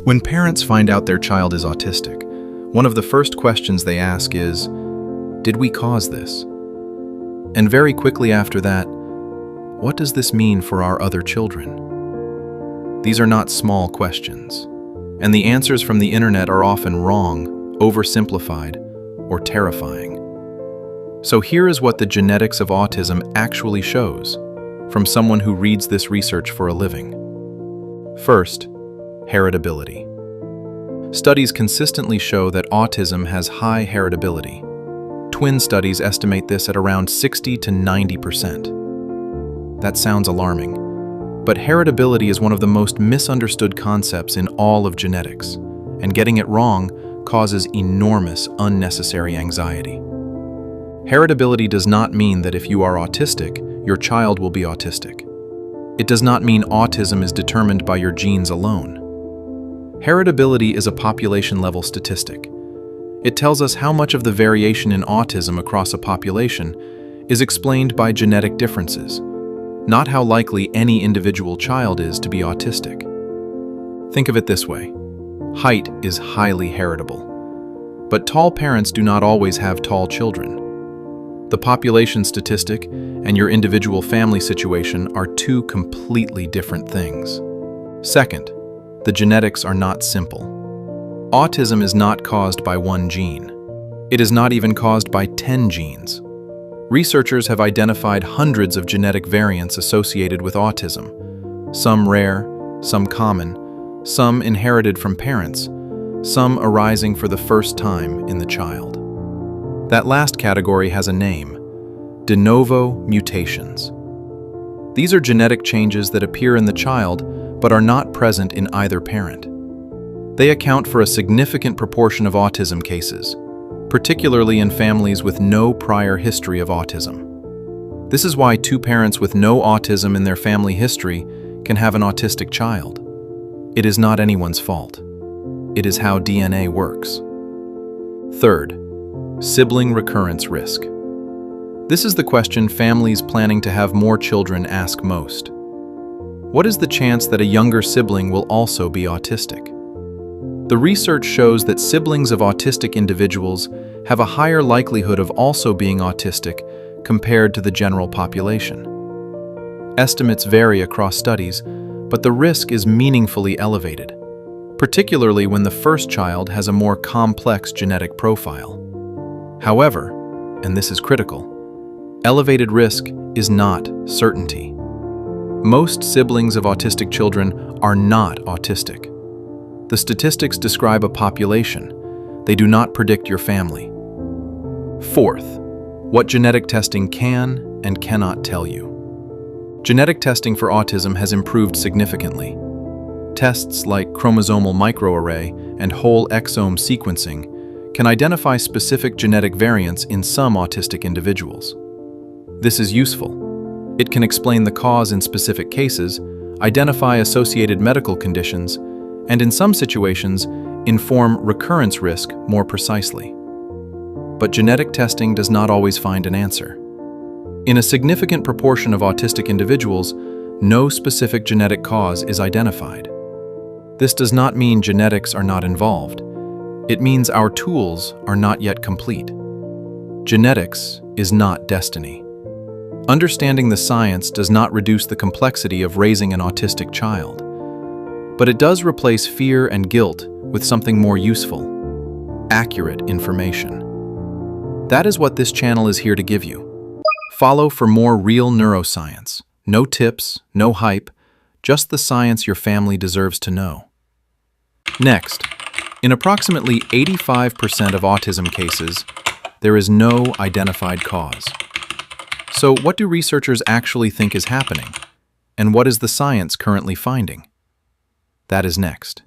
When parents find out their child is autistic, one of the first questions they ask is, "Did we cause this?" And very quickly after that, "What does this mean for our other children?" These are not small questions, and the answers from the internet are often wrong, oversimplified, or terrifying. So here is what the Genetics of Autism actually shows, from someone who reads this research for a living. First, heritability. Studies consistently show that autism has high heritability. Twin studies estimate this at around 60 to 90%. That sounds alarming, but heritability is one of the most misunderstood concepts in all of genetics, and getting it wrong causes enormous unnecessary anxiety. Heritability does not mean that if you are autistic, your child will be autistic. It does not mean autism is determined by your genes alone. Heritability is a population-level statistic. It tells us how much of the variation in autism across a population is explained by genetic differences, not how likely any individual child is to be autistic. Think of it this way. Height is highly heritable, but tall parents do not always have tall children. The population statistic and your individual family situation are two completely different things. Second, the genetics are not simple. Autism is not caused by one gene. It is not even caused by 10 genes. Researchers have identified hundreds of genetic variants associated with autism, some rare, some common, some inherited from parents, some arising for the first time in the child. That last category has a name: de novo mutations. These are genetic changes that appear in the child but are not present in either parent. They account for a significant proportion of autism cases, particularly in families with no prior history of autism. This is why two parents with no autism in their family history can have an autistic child. It is not anyone's fault. It is how DNA works. Third, sibling recurrence risk. This is the question families planning to have more children ask most. What is the chance that a younger sibling will also be autistic? The research shows that siblings of autistic individuals have a higher likelihood of also being autistic compared to the general population. Estimates vary across studies, but the risk is meaningfully elevated, particularly when the first child has a more complex genetic profile. However, and this is critical, elevated risk is not certainty. Most siblings of autistic children are not autistic. The statistics describe a population. They do not predict your family. Fourth, what genetic testing can and cannot tell you. Genetic testing for autism has improved significantly. Tests like chromosomal microarray and whole exome sequencing can identify specific genetic variants in some autistic individuals. This is useful. It can explain the cause in specific cases, identify associated medical conditions, and in some situations, inform recurrence risk more precisely. But genetic testing does not always find an answer. In a significant proportion of autistic individuals, no specific genetic cause is identified. This does not mean genetics are not involved. It means our tools are not yet complete. Genetics is not destiny. Understanding the science does not reduce the complexity of raising an autistic child, but it does replace fear and guilt with something more useful: accurate information. That is what this channel is here to give you. Follow for more real neuroscience. No tips, no hype, just the science your family deserves to know. Next, in approximately 85% of autism cases, there is no identified cause. So what do researchers actually think is happening? And what is the science currently finding? That is next.